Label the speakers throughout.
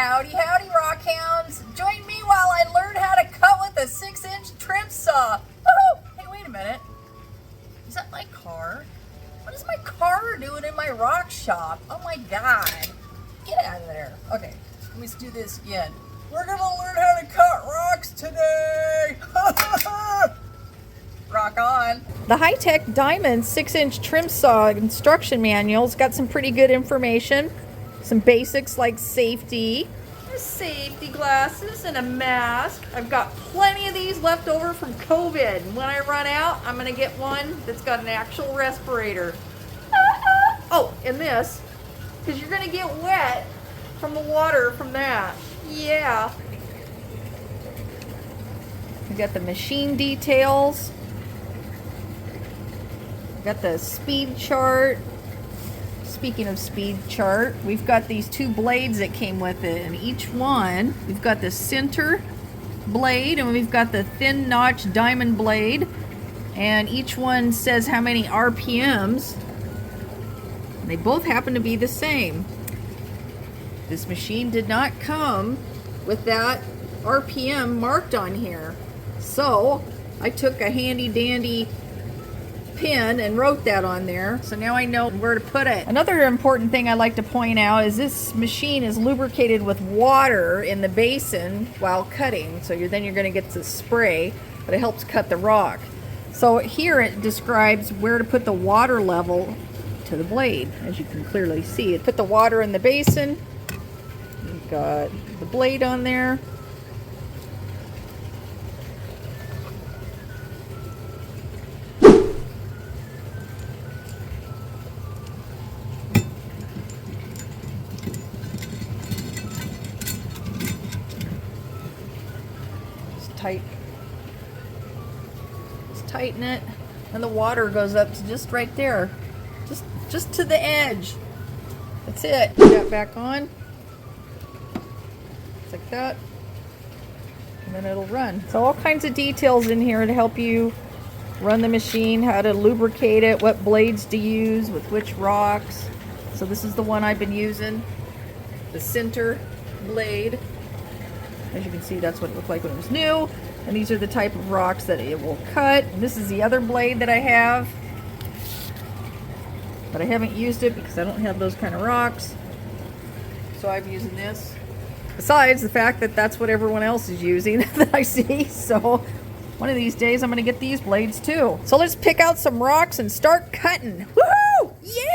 Speaker 1: Howdy, howdy, rock hounds. Join me while I learn how to cut with a 6-inch trim saw. Woohoo! Hey, wait a minute. Is that my car? What is my car doing in my rock shop? Oh my God. Get out of there. Okay, let's do this again. We're gonna learn how to cut rocks today. Rock on. The high-tech Diamond 6-inch trim saw instruction manual's got some pretty good information. Some basics like safety glasses, and a mask. I've got plenty of these left over from COVID. And when I run out, I'm gonna get one that's got an actual respirator. Oh, and this, because you're gonna get wet from the water from that. Yeah. We got the machine details. Got the speed chart. Speaking of speed chart, we've got these two blades that came with it, and each one, we've got the center blade and we've got the thin notch diamond blade, and each one says how many RPMs. They both happen to be the same. This machine did not come with that RPM marked on here, so I took a handy dandy pen and wrote that on there, so now I know where to put it. Another important thing I like to point out is this machine is lubricated with water in the basin while cutting, so then you're going to get the spray, but it helps cut the rock. So here it describes where to put the water level to the blade, as you can clearly see. It put the water in the basin. You've got the blade on there. Just tighten it, and the water goes up to just right there, just to the edge. That's it. Put that back on, just like that, and then it'll run. So all kinds of details in here to help you run the machine, how to lubricate it, what blades to use with which rocks. So this is the one I've been using, the center blade. As you can see, that's what it looked like when it was new. And these are the type of rocks that it will cut. And this is the other blade that I have. But I haven't used it because I don't have those kind of rocks. So I'm using this. Besides the fact that that's what everyone else is using that I see. So one of these days I'm going to get these blades too. So let's pick out some rocks and start cutting. Woo! Yeah!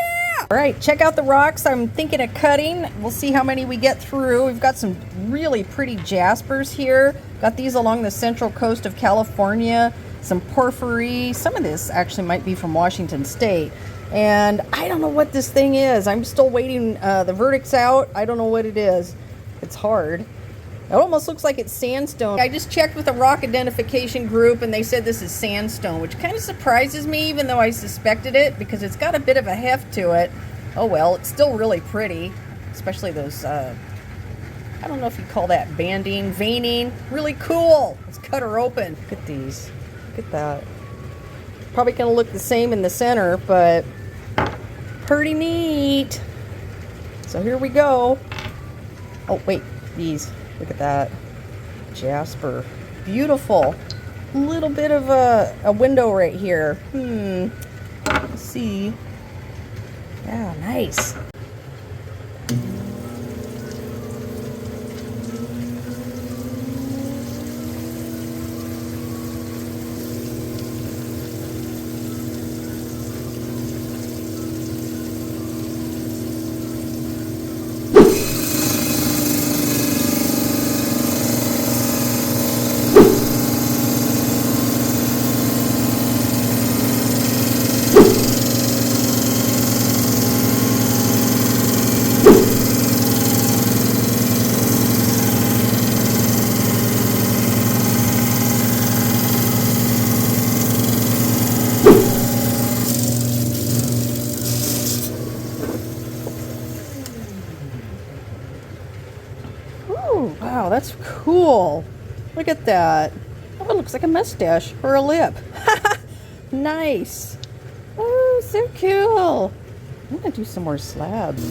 Speaker 1: All right, check out the rocks I'm thinking of cutting. We'll see how many we get through. We've got some really pretty jaspers here. Got these along the central coast of California. Some porphyry. Some of this actually might be from Washington State. And I don't know what this thing is. I'm still waiting the verdicts out. I don't know what it is. It's hard. It almost looks like it's sandstone. I just checked with a rock identification group and they said this is sandstone, which kind of surprises me even though I suspected it because it's got a bit of a heft to it. Oh well, it's still really pretty, especially those, I don't know if you call that banding, veining. Really cool. Let's cut her open. Look at these. Look at that. Probably going to look the same in the center, but pretty neat. So here we go. Oh wait, these. Look at that. Jasper. Beautiful. A little bit of a window right here. Let's see. Yeah, nice. Wow, that's cool. Look at that. Oh, it looks like a mustache or a lip. Nice. Oh, so cool. I'm gonna do some more slabs.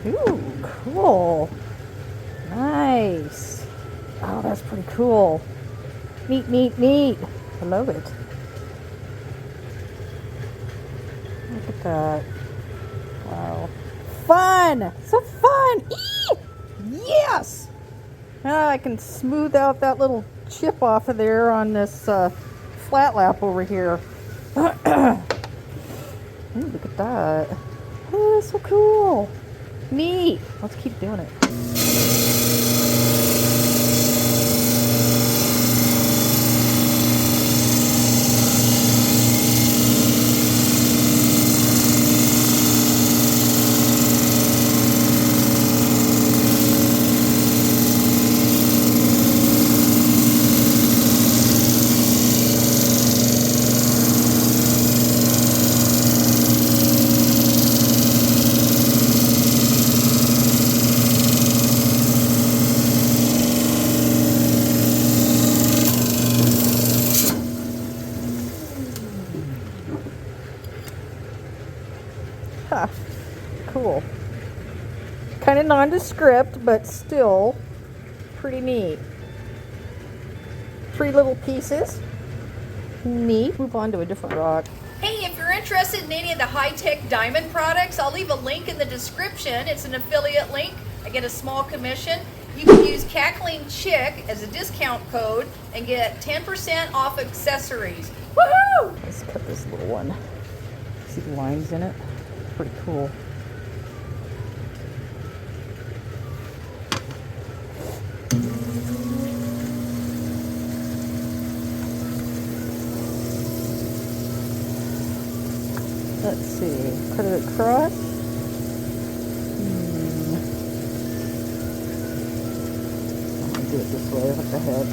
Speaker 1: Ooh, cool. Nice. Oh, that's pretty cool. Neat, neat, neat. I love it. Look at that. Wow. Fun! So fun! Eee! Yes! Now I can smooth out that little chip off of there on this flat lap over here. Ooh, look at that. Oh, that's so cool. Neat. Let's keep doing it. Huh. Cool. Kind of nondescript, but still pretty neat. 3 little pieces. Neat. Move on to a different rock. Hey, if you're interested in any of the high-tech diamond products, I'll leave a link in the description. It's an affiliate link. I get a small commission. You can use Cackling Chick as a discount code and get 10% off accessories. Woohoo! Let's cut this little one. See the lines in it? Pretty cool. Let's see, cut it across. I'm gonna do it this way, what the heck.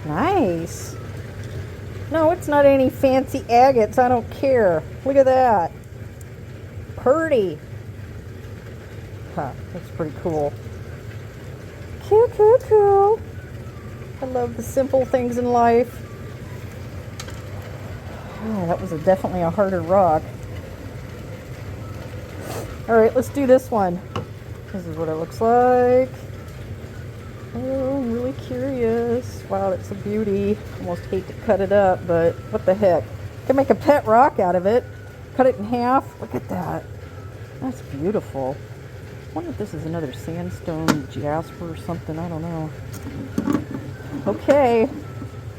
Speaker 1: Nice. No, it's not any fancy agates. I don't care. Look at that. Pretty. Huh, that's pretty cool. Cool, cool, cool. I love the simple things in life. Oh, that was definitely a harder rock. Alright, let's do this one. This is what it looks like. Oh, I'm really curious. Wow, that's a beauty. Almost hate to cut it up, but what the heck. Can make a pet rock out of it. Cut it in half. Look at that. That's beautiful. I wonder if this is another sandstone jasper or something. I don't know. Okay.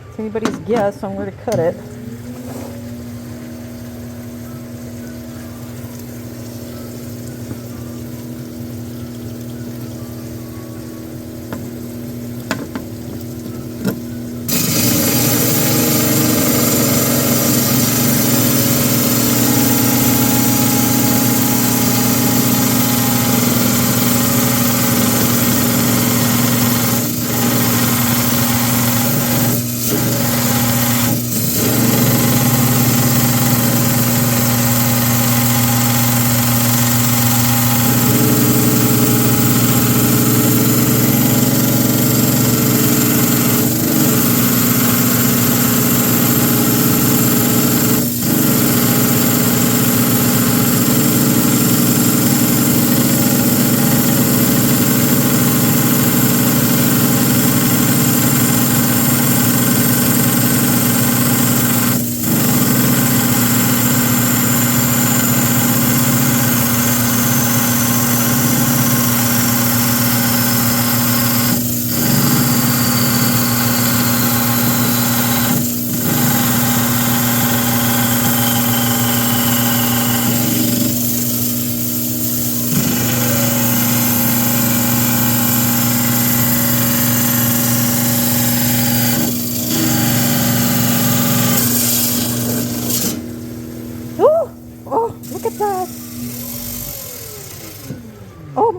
Speaker 1: It's anybody's guess on where to cut it.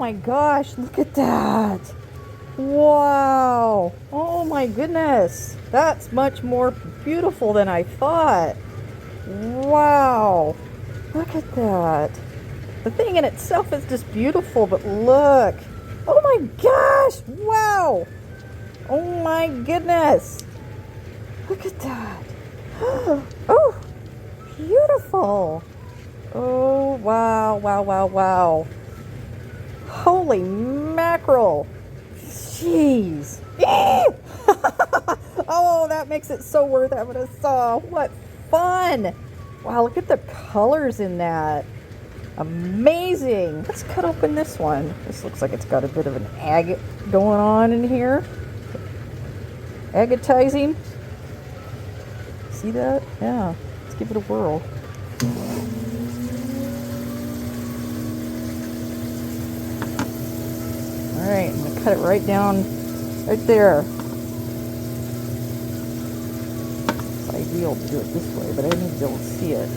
Speaker 1: my gosh, look at that. Wow. Oh my goodness. That's much more beautiful than I thought. Wow. Look at that. The thing in itself is just beautiful, but look. Oh my gosh. Wow. Oh my goodness. Look at that. Oh, beautiful. Oh, wow, wow, wow, wow. Holy mackerel. Jeez. Oh, that makes it so worth having a saw. What fun. Wow, look at the colors in that. Amazing. Let's cut open this one. This looks like it's got a bit of an agate going on in here. Agatizing. See that? Yeah. Let's give it a whirl. Alright, I'm going to cut it right down, right there. It's ideal to do it this way, but I need to be able to see it.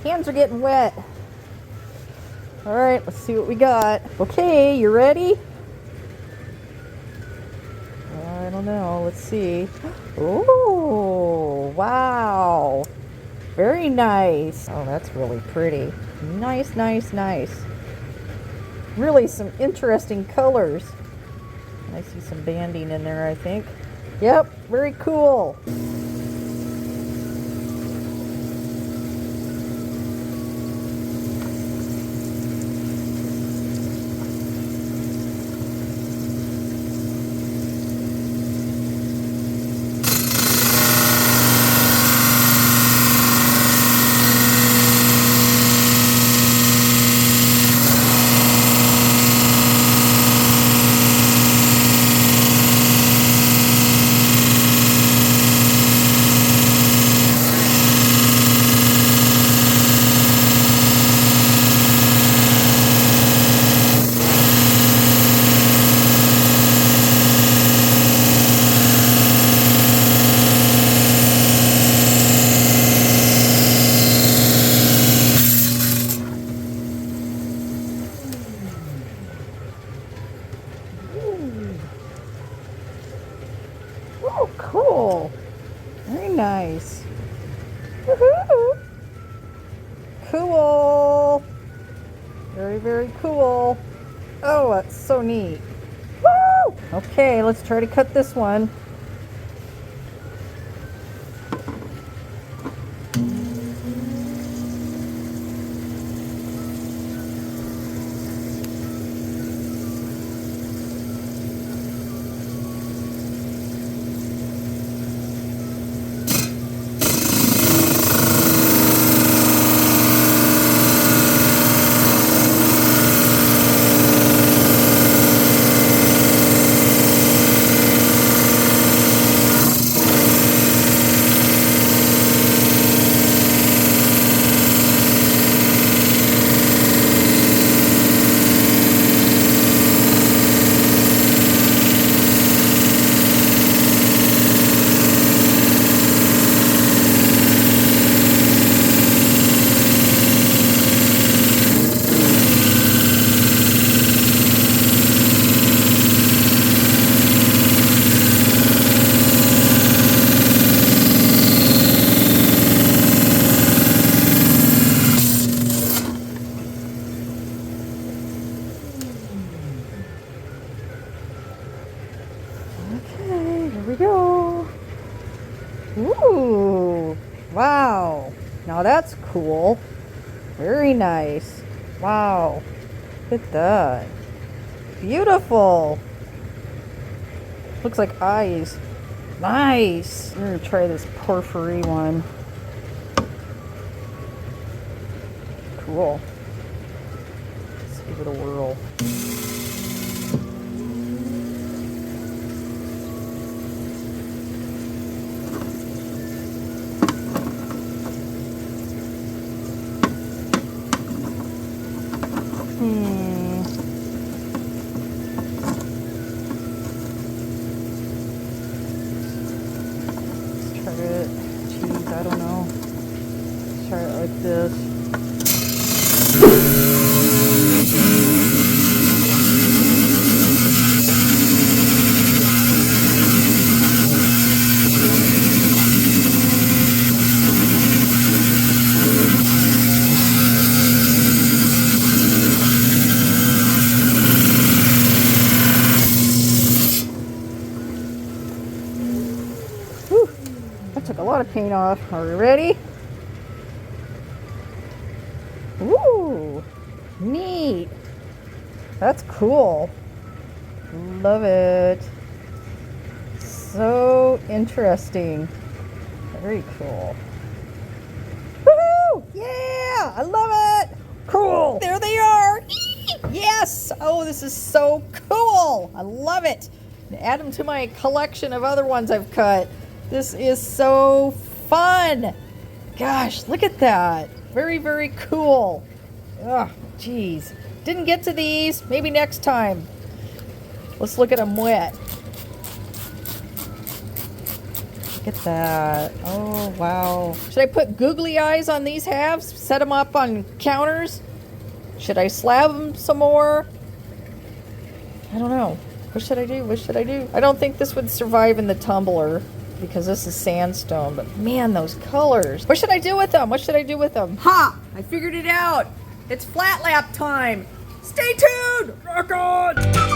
Speaker 1: Hands are getting wet. All right, let's see what we got. Okay, you ready? I don't know. Let's see. Oh, wow. Very nice. Oh, that's really pretty. Nice, nice, nice. Really some interesting colors. I see some banding in there, I think. Yep, very cool. Oh, cool. Very nice. Woohoo! Cool. Very, very cool. Oh, that's so neat. Woo! Okay, let's try to cut this one. Ooh, wow. Now that's cool. Very nice. Wow. Look at that. Beautiful. Looks like eyes. Nice. I'm gonna try this porphyry one. Cool. Let's give it a whirl. Let's try it. Jeez, I don't know. Let's try it like this. Whew, that took a lot of paint off. Are we ready? Ooh, neat. That's cool. Love it. So interesting. Very cool. Woohoo! Yeah! I love it! Cool! There they are! Yes! Oh, this is so cool! I love it! Add them to my collection of other ones I've cut. This is so fun! Gosh, look at that. Very, very cool. Oh, geez. Didn't get to these. Maybe next time. Let's look at them wet. Look at that. Oh, wow. Should I put googly eyes on these halves? Set them up on counters? Should I slab them some more? I don't know. What should I do? What should I do? I don't think this would survive in the tumbler because this is sandstone, but man, those colors. What should I do with them? What should I do with them? Ha! I figured it out. It's flat lap time. Stay tuned! Rock on!